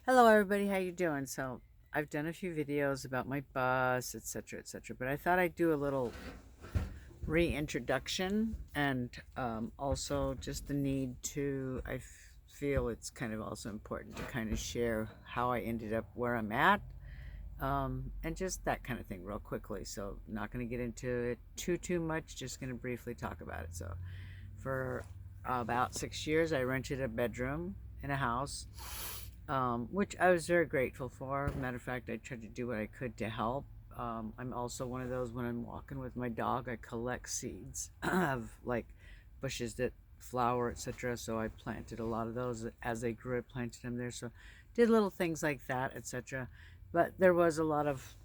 Hello everybody, how you doing? So I've done a few videos about my bus, etc., etc., but I thought I'd do a little reintroduction and also just the need to, feel it's kind of also important to kind of share how I ended up where I'm at, and just that kind of thing real quickly. So not going to get into it too much, just going to briefly talk about it. So for about 6 years, I rented a bedroom in a house, which I was very grateful for. Matter of fact, I tried to do what I could to help. I'm also one of those when I'm walking with my dog, I collect seeds of like bushes that flower, etc. So I planted a lot of those as they grew. I planted them there. So did little things like that, etc. But there was a lot of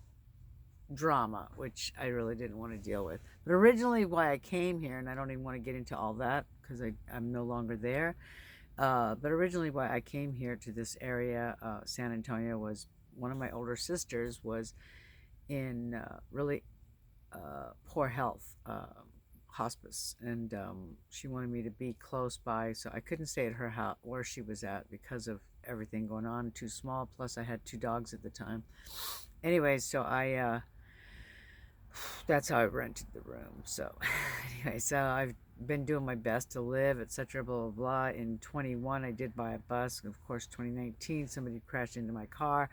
drama, which I really didn't want to deal with. But originally, why I came here, and I don't even want to get into all that because I'm no longer there. But originally, why I came here to this area, San Antonio, was one of my older sisters was in really poor health, hospice, and she wanted me to be close by, so I couldn't stay at her house where she was at because of everything going on. Too small. Plus, I had two dogs at the time. Anyways, so I that's how I rented the room. So anyway, so I've been doing my best to live, etc. Blah blah blah. In 21, I did buy a bus. Of course, 2019, somebody crashed into my car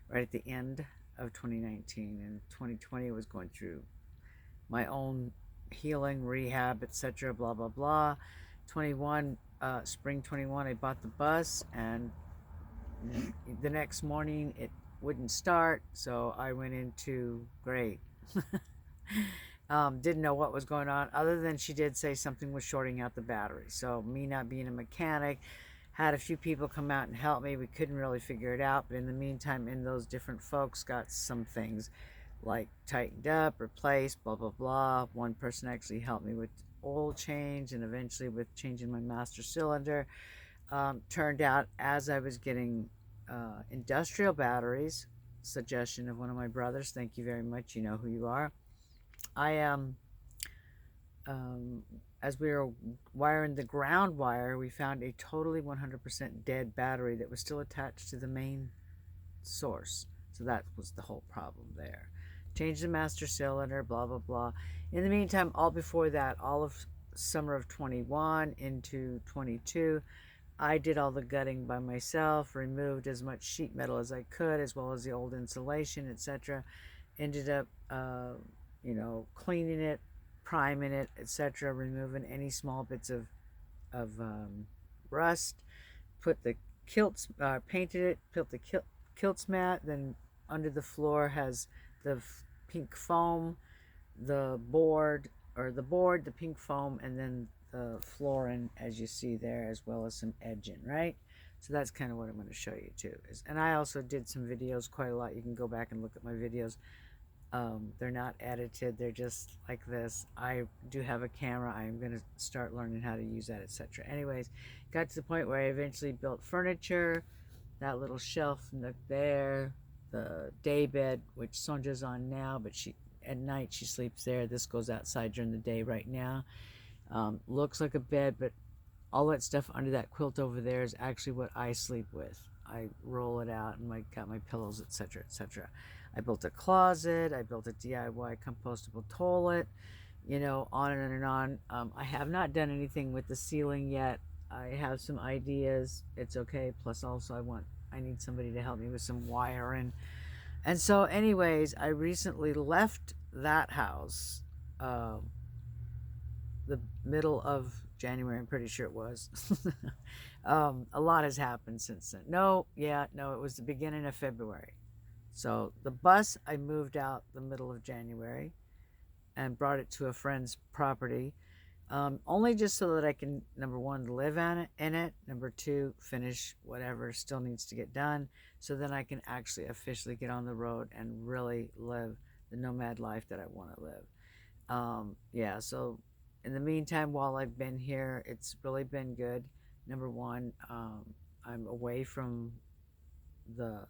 right at the end of 2019, and 2020 I was going through my own healing, rehab, etc. Blah blah blah. 21, spring 21, I bought the bus, and the next morning it wouldn't start, so I went into great. Didn't know what was going on, other than she did say something was shorting out the battery. So, me not being a mechanic, had a few people come out and help me. We couldn't really figure it out, but in the meantime, in those different folks got some things like tightened up, replaced, blah blah blah. One person actually helped me with oil change and eventually with changing my master cylinder. Turned out as I was getting industrial batteries, suggestion of one of my brothers, thank you very much, you know who you are. I um, as we were wiring the ground wire, we found a totally 100% dead battery that was still attached to the main source. So that was the whole problem there. Changed the master cylinder, blah blah blah. In the meantime, all before that, all of summer of 21 into 22, I did all the gutting by myself, removed as much sheet metal as I could, as well as the old insulation, etc. Ended up, cleaning it, priming it, etc., removing any small bits of rust. Put the kilts, painted it, put the kilts mat. Then under the floor has the pink foam, the board, the pink foam, and then the flooring, as you see there, as well as some edging, right? So that's kind of what I'm going to show you too. And I also did some videos, quite a lot. You can go back and look at my videos. They're not edited, they're just like this. I do have a camera. I'm going to start learning how to use that, etc. Anyways, got to the point where I eventually built furniture, that little shelf nook there, the day bed, which Sonja's on now, but she at night she sleeps there. This goes outside during the day right now. Looks like a bed, but all that stuff under that quilt over there is actually what I sleep with. I roll it out and I got my pillows, etc., etc. I built a closet. I built a DIY compostable toilet. On and on. I have not done anything with the ceiling yet. I have some ideas. It's okay. Plus, also, I need somebody to help me with some wiring. And so, anyways, I recently left that house. Uh, the middle of January, I'm pretty sure it was. A lot has happened since then. No, it was the beginning of February. So the bus, I moved out the middle of January and brought it to a friend's property, only just so that I can, number one, live in it, number two, finish whatever still needs to get done, so then I can actually officially get on the road and really live the nomad life that I want to live. Yeah, so in the meantime, while I've been here, it's really been good. Number one, I'm away from the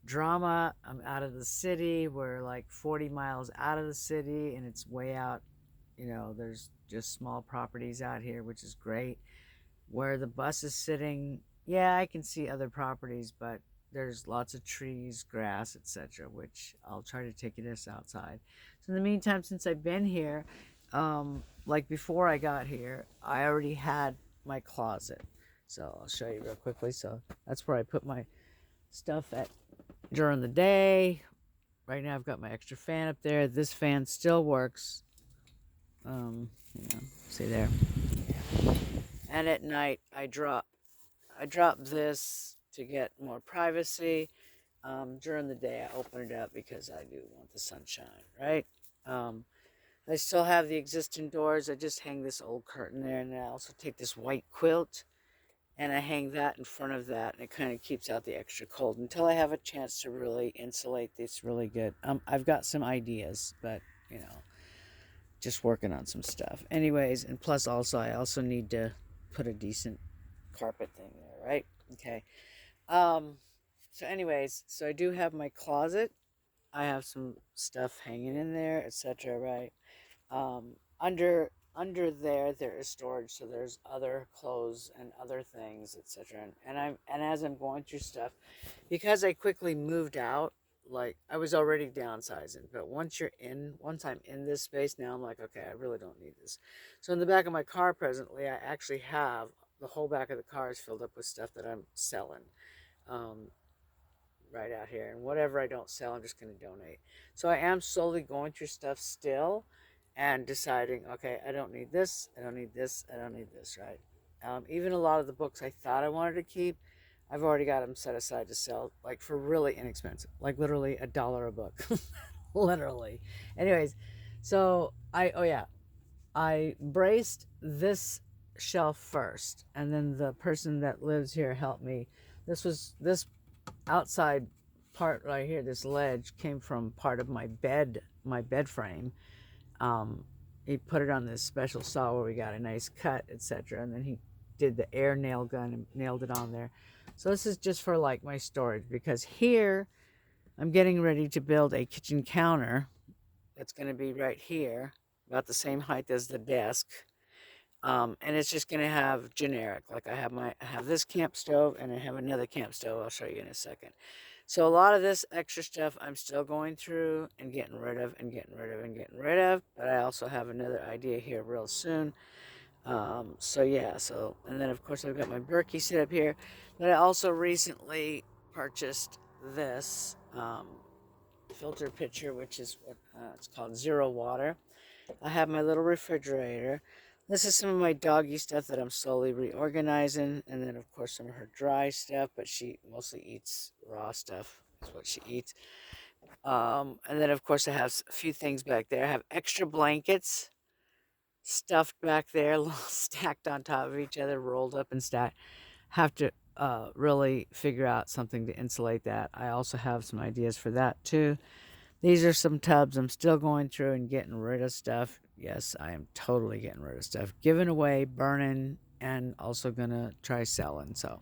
drama. I'm out of the city. We're like 40 miles out of the city, and it's way out. There's just small properties out here, which is great. Where the bus is sitting, Yeah, I can see other properties, but there's lots of trees, grass, etc., which I'll try to take this outside. So in the meantime, since I've been here, like before I got here, I already had my closet. So I'll show you real quickly. So that's where I put my stuff at during the day. Right now I've got my extra fan up there. This fan still works. See there. And at night I drop this to get more privacy. During the day, I open it up because I do want the sunshine, right? Um, I still have the existing doors. I just hang this old curtain there, and then I also take this white quilt and I hang that in front of that, and it kind of keeps out the extra cold until I have a chance to really insulate this really good. I've got some ideas, but you know, just working on some stuff. Anyways, and plus also I also need to put a decent carpet thing there, right? Okay. Um, so anyways, so I do have my closet. I have some stuff hanging in there, etc., right? Under there is storage, so there's other clothes and other things, etc. And as I'm going through stuff, because I quickly moved out, like I was already downsizing, but once I'm in this space now, I'm like, okay, I really don't need this. So in the back of my car presently, I actually have the whole back of the car is filled up with stuff that I'm selling. Um, right out here, and whatever I don't sell, I'm just going to donate. So I am slowly going through stuff still and deciding, okay, I don't need this, I don't need this, I don't need this, right? Even a lot of the books I thought I wanted to keep, I've already got them set aside to sell, like for really inexpensive, like literally $1 a book. Literally. Anyways, so oh yeah, I braced this shelf first, and then the person that lives here helped me. This outside part right here, this ledge came from part of my bed frame. Um, he put it on this special saw where we got a nice cut, etc. And then he did the air nail gun and nailed it on there. So this is just for like my storage, because here I'm getting ready to build a kitchen counter that's going to be right here, about the same height as the desk. And it's just going to have generic, like I have this camp stove and I have another camp stove. I'll show you in a second. So a lot of this extra stuff I'm still going through and getting rid of and getting rid of and getting rid of. But I also have another idea here real soon. So yeah, and then of course I've got my Berkey set up here. But I also recently purchased this filter pitcher, which is what it's called, Zero Water. I have my little refrigerator. This is some of my doggy stuff that I'm slowly reorganizing, and then of course some of her dry stuff, but she mostly eats raw stuff. That's what she eats. And then of course I have a few things back there. I have extra blankets stuffed back there, stacked on top of each other, rolled up and stacked. Have to really figure out something to insulate that. I also have some ideas for that too. These are some tubs I'm still going through and getting rid of stuff. Yes, I am totally getting rid of stuff. Giving away, burning, and also gonna try selling. So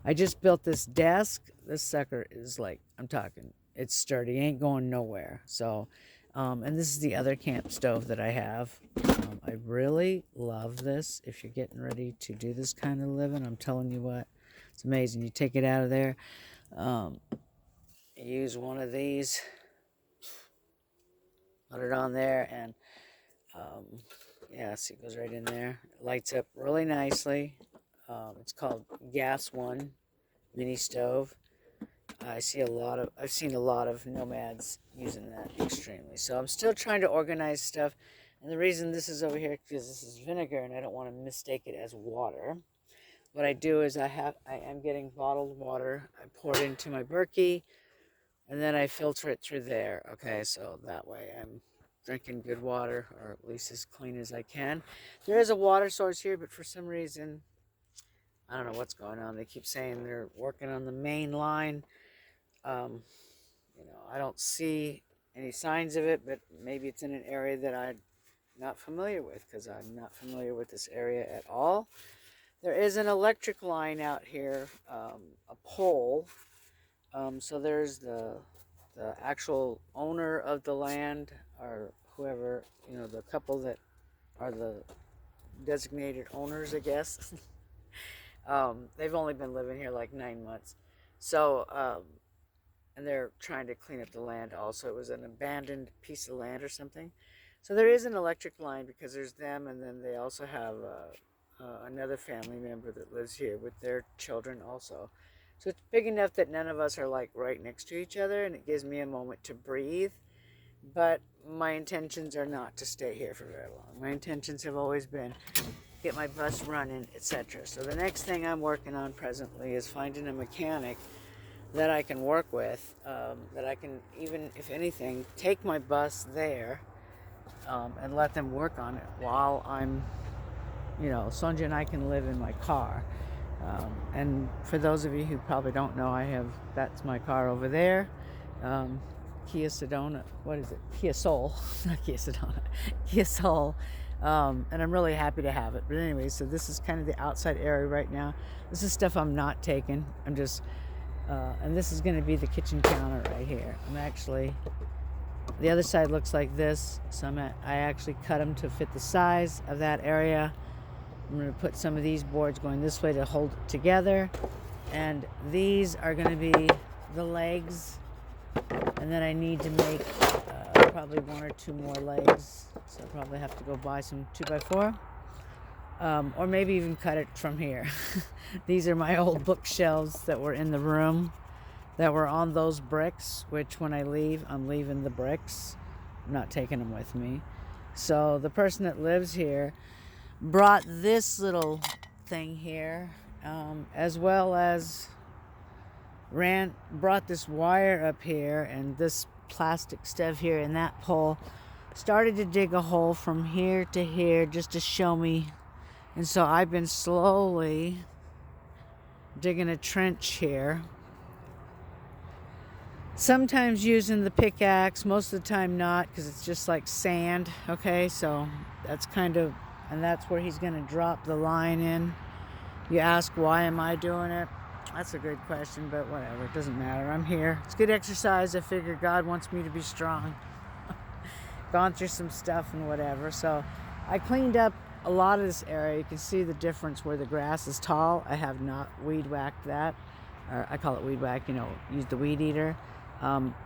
I just built this desk. This sucker is like, I'm talking, it's sturdy, ain't going nowhere. So, and this is the other camp stove that I have. I really love this. If you're getting ready to do this kind of living, I'm telling you what, it's amazing. You take it out of there, um, use one of these, put it on there, and yeah, see, it goes right in there. It lights up really nicely. It's called Gas One mini stove. I've seen a lot of nomads using that extremely. So I'm still trying to organize stuff. And the reason this is over here, because this is vinegar and I don't want to mistake it as water. What I do is I am getting bottled water. I pour it into my Berkey, and then I filter it through there. Okay, so that way I'm drinking good water, or at least as clean as I can. There is a water source here, but for some reason, I don't know what's going on. They keep saying they're working on the main line. Um, I don't see any signs of it, but maybe it's in an area that I'm not familiar with, because I'm not familiar with this area at all. There is an electric line out here, a pole. So there's the actual owner of the land, or whoever, the couple that are the designated owners, I guess. They've only been living here like 9 months. So, and they're trying to clean up the land also. It was an abandoned piece of land or something. So there is an electric line because there's them, and then they also have another family member that lives here with their children also. So it's big enough that none of us are like right next to each other, and it gives me a moment to breathe. But my intentions are not to stay here for very long. My intentions have always been get my bus running, etc. So the next thing I'm working on presently is finding a mechanic that I can work with, that I can even, if anything, take my bus there and let them work on it while I'm, Sonja and I can live in my car. And for those of you who probably don't know, that's my car over there. Kia Sedona, what is it? Kia Soul, not Kia Sedona, Kia Soul. And I'm really happy to have it. But anyway, so this is kind of the outside area right now. This is stuff I'm not taking. I'm just, and this is going to be the kitchen counter right here. The other side looks like this. So I actually cut them to fit the size of that area. I'm going to put some of these boards going this way to hold it together. And these are going to be the legs. And then I need to make probably one or two more legs. So I'll probably have to go buy some 2x4. Or maybe even cut it from here. These are my old bookshelves that were in the room that were on those bricks, which when I leave, I'm leaving the bricks. I'm not taking them with me. So the person that lives here brought this little thing here, as well as brought this wire up here and this plastic stuff here and that pole. Started to dig a hole from here to here just to show me. And so I've been slowly digging a trench here. Sometimes using the pickaxe, most of the time not, because it's just like sand. Okay, so that's and that's where he's going to drop the line in. You ask, why am I doing it? That's a good question, but whatever, it doesn't matter. I'm here. It's good exercise. I figure God wants me to be strong. Gone through some stuff and whatever. So I cleaned up a lot of this area. You can see the difference where the grass is tall. I have not weed whacked that. Or I call it weed whack, use the weed eater.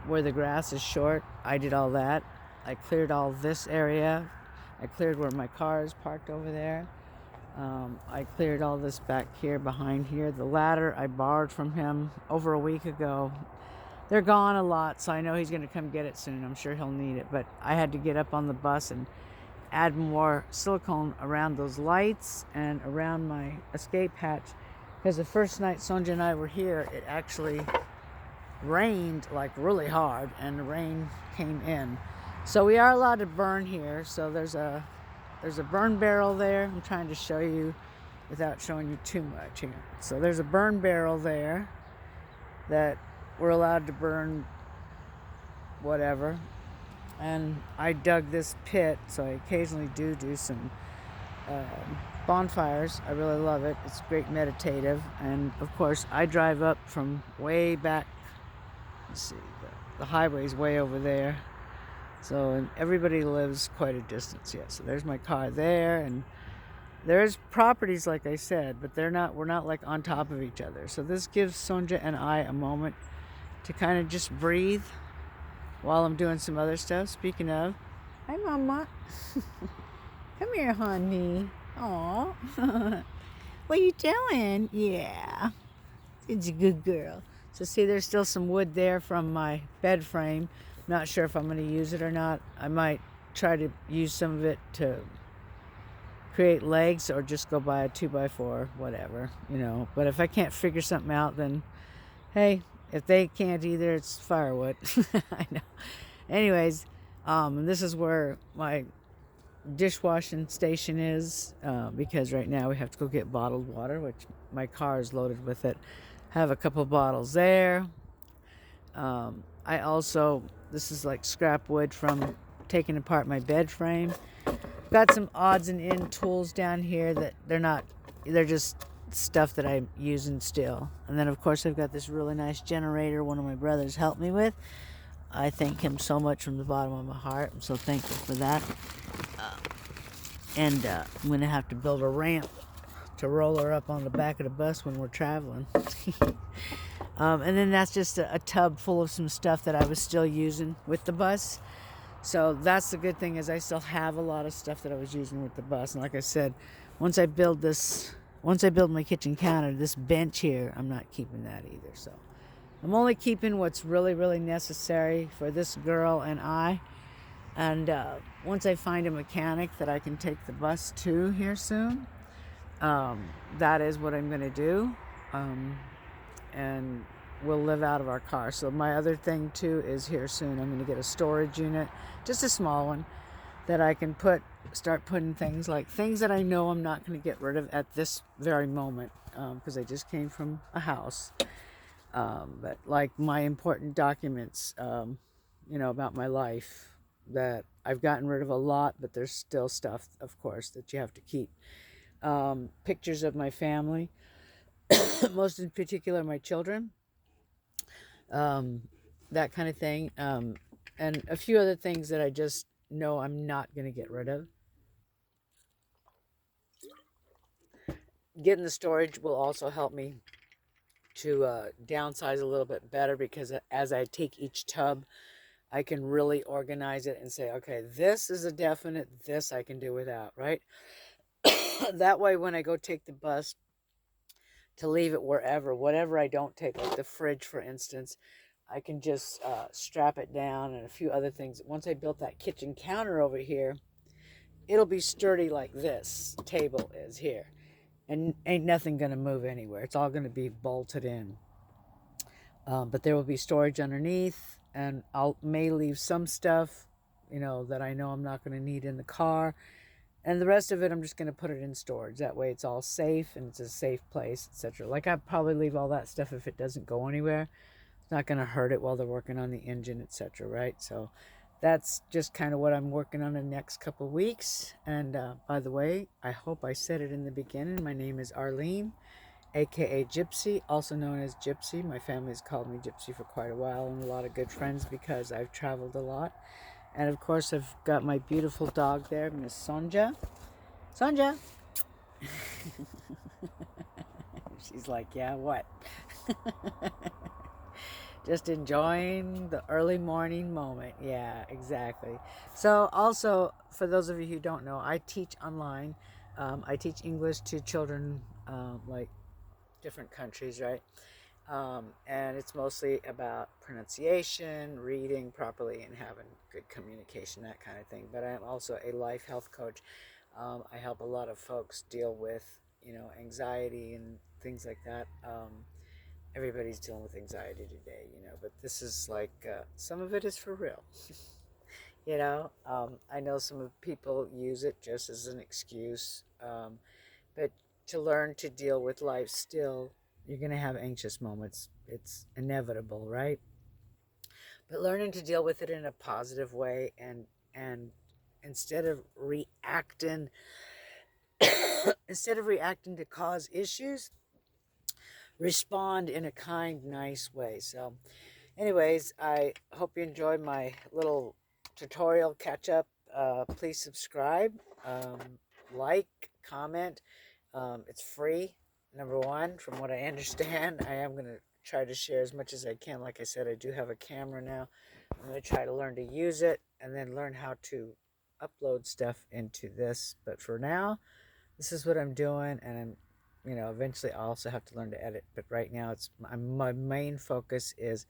Where the grass is short, I did all that. I cleared all this area. I cleared where my car is parked over there. I cleared all this back here, behind here. The ladder I borrowed from him over a week ago. They're gone a lot, so I know he's going to come get it soon. I'm sure he'll need it. But I had to get up on the bus and add more silicone around those lights and around my escape hatch. Because the first night Sonja and I were here, it actually rained like really hard, and the rain came in. So we are allowed to burn here. So there's a burn barrel there. I'm trying to show you without showing you too much here. So there's a burn barrel there that we're allowed to burn whatever. And I dug this pit, so I occasionally do some bonfires. I really love it. It's great meditative. And of course, I drive up from way back. Let's see, the highway's way over there. So, and everybody lives quite a distance yet. So there's my car there, and there's properties, like I said, but we're not like on top of each other. So this gives Sonja and I a moment to kind of just breathe while I'm doing some other stuff. Speaking of, hi Mama. Come here, honey. Aw. What you doing? Yeah. It's a good girl. So see, there's still some wood there from my bed frame. Not sure if I'm going to use it or not. I might try to use some of it to create legs, or just go buy a 2x4, whatever, But if I can't figure something out, then hey, if they can't either, it's firewood. I know. Anyways, this is where my dishwashing station is, because right now we have to go get bottled water, which my car is loaded with it. Have a couple bottles there. This is like scrap wood from taking apart my bed frame. Got some odds and end tools down here that they're just stuff that I'm using still. And then of course I've got this really nice generator one of my brothers helped me with. I thank him so much from the bottom of my heart. I'm so thankful for that. I'm going to have to build a ramp to roll her up on the back of the bus when we're traveling. And then that's just a tub full of some stuff that I was still using with the bus. So that's the good thing, is I still have a lot of stuff that I was using with the bus. And like I said, once I build my kitchen counter, this bench here, I'm not keeping that either. So I'm only keeping what's really, really necessary for this girl and I. And once I find a mechanic that I can take the bus to here soon, that is what I'm going to do. And we'll live out of our car. So my other thing too is here soon, I'm going to get a storage unit, just a small one, that I can start putting things that I know I'm not going to get rid of at this very moment, because I just came from a house. But like my important documents, about my life, that I've gotten rid of a lot, but there's still stuff, of course, that you have to keep. Pictures of my family, most in particular my children, that kind of thing, and a few other things that I just know I'm not going to get rid of. Getting the storage will also help me to downsize a little bit better, because as I take each tub, I can really organize it and say, okay, this is a definite, this I can do without, right? That way, when I go take the bus to leave it wherever, whatever I don't take, like the fridge, for instance, I can just strap it down, and a few other things. Once I built that kitchen counter over here, it'll be sturdy like this table is here. And ain't nothing going to move anywhere. It's all going to be bolted in. But there will be storage underneath, and may leave some stuff, that I know I'm not going to need in the car. And the rest of it, I'm just going to put it in storage. That way it's all safe, and it's a safe place, etc. Like, I'd probably leave all that stuff if it doesn't go anywhere. It's not going to hurt it while they're working on the engine, etc. Right? So that's just kind of what I'm working on the next couple of weeks. And by the way, I hope I said it in the beginning. My name is Arlene, aka Gypsy, also known as Gypsy. My family's called me Gypsy for quite a while, and a lot of good friends, because I've traveled a lot. And of course, I've got my beautiful dog there, Miss Sonja. Sonja! She's like, yeah, what? Just enjoying the early morning moment. Yeah, exactly. So also, for those of you who don't know, I teach online. I teach English to children, like different countries, right? And it's mostly about pronunciation, reading properly, and having good communication, that kind of thing. But I'm also a life health coach. I help a lot of folks deal with, anxiety and things like that. Everybody's dealing with anxiety today, but this is like, some of it is for real. I know some people use it just as an excuse, but to learn to deal with life still, you're going to have anxious moments. It's inevitable, right? But learning to deal with it in a positive way, and instead of reacting to cause issues, respond in a kind, nice way. So anyways, I hope you enjoyed my little tutorial catch up. Please subscribe, like, comment. It's free, number one, from what I understand. I am going to try to share as much as I can. Like I said, I do have a camera now. I'm going to try to learn to use it, and then learn how to upload stuff into this. But for now, this is what I'm doing, and I'm, eventually I'll also have to learn to edit. But right now, my main focus is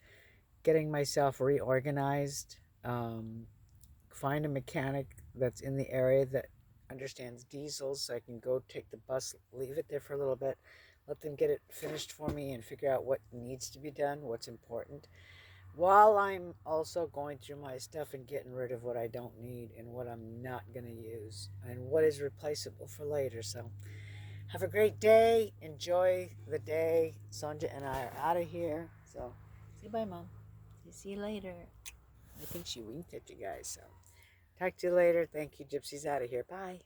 getting myself reorganized, find a mechanic that's in the area that understands diesels, so I can go take the bus, leave it there for a little bit, let them get it finished for me, and figure out what needs to be done, what's important, while I'm also going through my stuff and getting rid of what I don't need and what I'm not going to use, and what is replaceable for later. So have a great day. Enjoy the day. Sonja and I are out of here. So say bye, Mom. See you later. I think she winked at you guys. So talk to you later. Thank you. Gypsy's out of here. Bye.